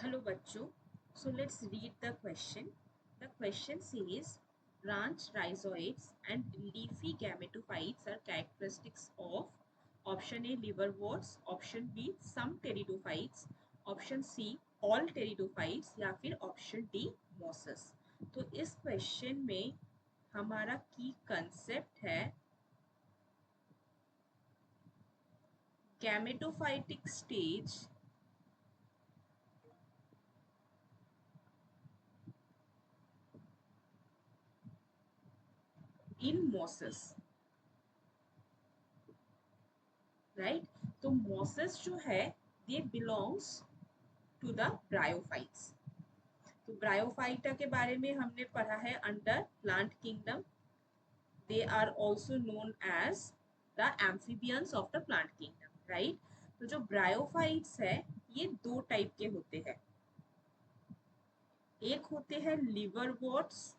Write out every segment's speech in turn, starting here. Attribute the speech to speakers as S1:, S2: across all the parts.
S1: Hello bachcho. So let's read the question. The question says branch rhizoids and leafy gametophytes are characteristics of option A liverworts, option B some pteridophytes, option C all pteridophytes या फिर option D mosses. तो इस question में हमारा की concept है gametophytic stage in mosses. Right तो mosses जो है ये बिलोंग्स टू द ब्रायोफाइट्स। तो ब्रायोफाइटा के बारे में हमने पढ़ा है under plant kingdom. They are also known as the amphibians of the plant kingdom. Right तो जो ब्रायोफाइट्स है ये दो टाइप के होते हैं। एक होते हैं लिवरवर्ट्स,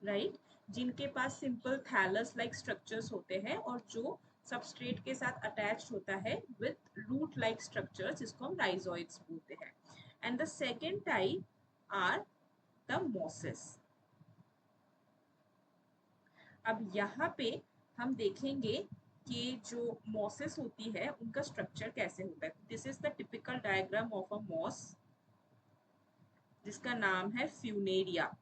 S1: राइट जिनके पास सिंपल थैलस लाइक स्ट्रक्चर्स होते हैं और जो सबस्ट्रेट के साथ अटैच्ड होता है विथ रूट लाइक स्ट्रक्चर्स जिसको हम राइजोइड्स बोलते हैं। And the second type are the mosses. अब यहाँ पे हम देखेंगे कि जो मॉसेस होती है उनका स्ट्रक्चर कैसे होता है। This is the typical diagram of a moss जिसका नाम है फ्यूनेरिया।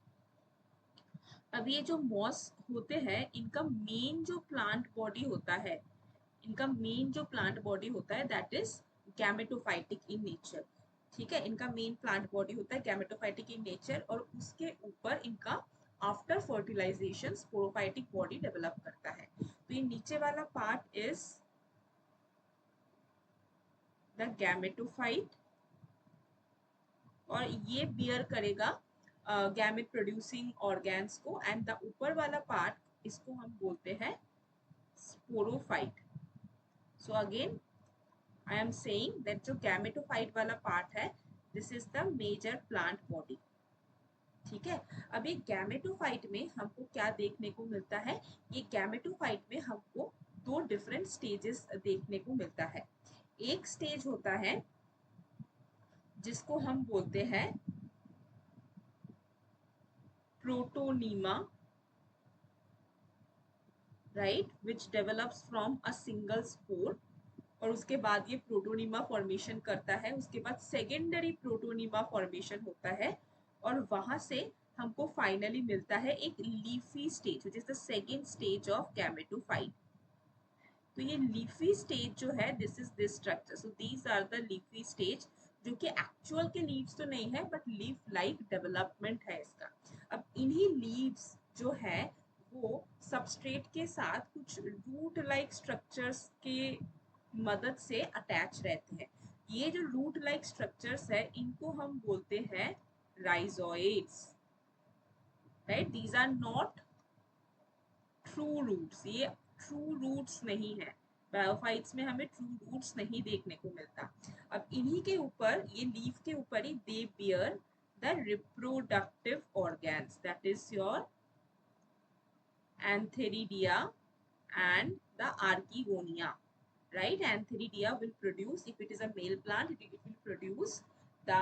S1: अब ये जो मॉस होते हैं इनका मेन जो प्लांट बॉडी होता है, इनका मेन जो प्लांट बॉडी होता है that is gametophytic in nature. ठीक है, इनका मेन प्लांट बॉडी होता है गैमेटोफाइटिक इन नेचर और उसके ऊपर इनका after fertilisation sporophytic body develop करता है। तो ये नीचे वाला पार्ट इज द गैमेटोफाइट और ये बियर करेगा गैमेट प्रोड्यूसिंग ऑर्गेन्स को। एंड द ऊपर वाला पार्ट इसको हम बोलते हैं sporophyte. So again I am saying that जो गैमेटोफाइट वाला पार्ट है this is the major plant body. ठीक है, अब ये गैमेटोफाइट में हमको क्या देखने को मिलता है, ये गैमेटोफाइट में हमको दो डिफरेंट स्टेजेस देखने को मिलता है। एक स्टेज होता है जिसको हम बोलते हैं protonema, right which develops from a single spore. और उसके बाद ये प्रोटोनीमा फॉर्मेशन करता है। उसके बाद सेकेंडरी प्रोटोनीमा फॉर्मेशन होता है और वहां से हमको फाइनली मिलता है एक leafy stage which is the second stage of gametophyte. तो ये लीफी स्टेज जो है this is this structure. So these are the leafy stage जो कि एक्चुअल के लीव्स तो नहीं है बट लीफ लाइक डेवलपमेंट है इसका। अब इन्हीं लीव्स जो है वो सबस्ट्रेट के साथ कुछ रूट लाइक स्ट्रक्चर्स के मदद से अटैच रहते हैं। ये जो रूट लाइक स्ट्रक्चर्स है इनको हम बोलते हैं rhizoids. Right these are not true roots, ये ट्रू रूट्स नहीं है। बायोफाइट्स में हमें ट्रू रूट्स नहीं देखने को मिलता। अब इन्हीं के ऊपर ये लीफ के ऊपर ही they bear the reproductive organs that is your antheridia and the archegonia. Right, antheridia will produce, if it is a male plant it will produce the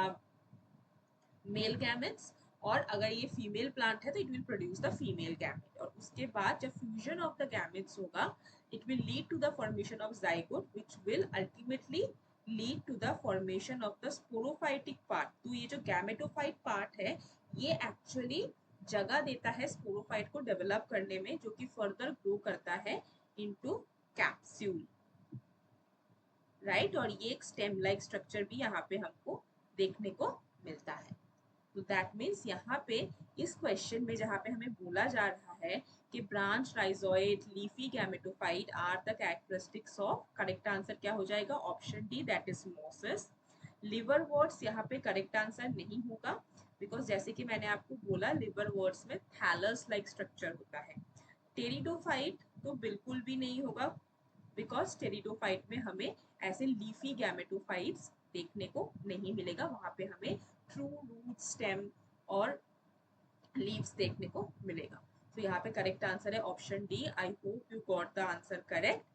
S1: male gametes और अगर ये फीमेल प्लांट है तो it will produce the female gamete. और उसके बाद जब fusion of the gametes होगा it will lead to the formation of zygote which will ultimately lead to the formation of the sporophytic part. तो ये जो गैमेटोफाइट पार्ट है ये एक्चुअली जगह देता है स्पोरोफाइट को डेवलप करने में, जो कि फर्दर ग्रो करता है इनटू कैप्सूल। राइट और ये एक स्टेम लाइक स्ट्रक्चर भी यहाँ पे हमको देखने को मिलता है। तो दैट मीन्स यहाँ पे इस क्वेश्चन में जहाँ पे हमें बोला जा रहा है कि branch rhizoid leafy gametophyte are the characteristics of, correct answer क्या हो जाएगा option D that is mosses. Liverworts यहाँ पे करेक्ट आंसर नहीं होगा बिकॉज जैसे कि मैंने आपको बोला लिवरवर्ट्स में थैलस लाइक स्ट्रक्चर होता है। टेरिडोफाइट तो बिल्कुल भी नहीं होगा बिकॉज टेरिडोफाइट में हमें ऐसे लीफी गैमेटोफाइट्स देखने को नहीं मिलेगा, वहां पे हमें ट्रू रूट स्टेम और लीव्स देखने को मिलेगा। तो यहाँ पे करेक्ट आंसर है option D. I hope you got the answer correct.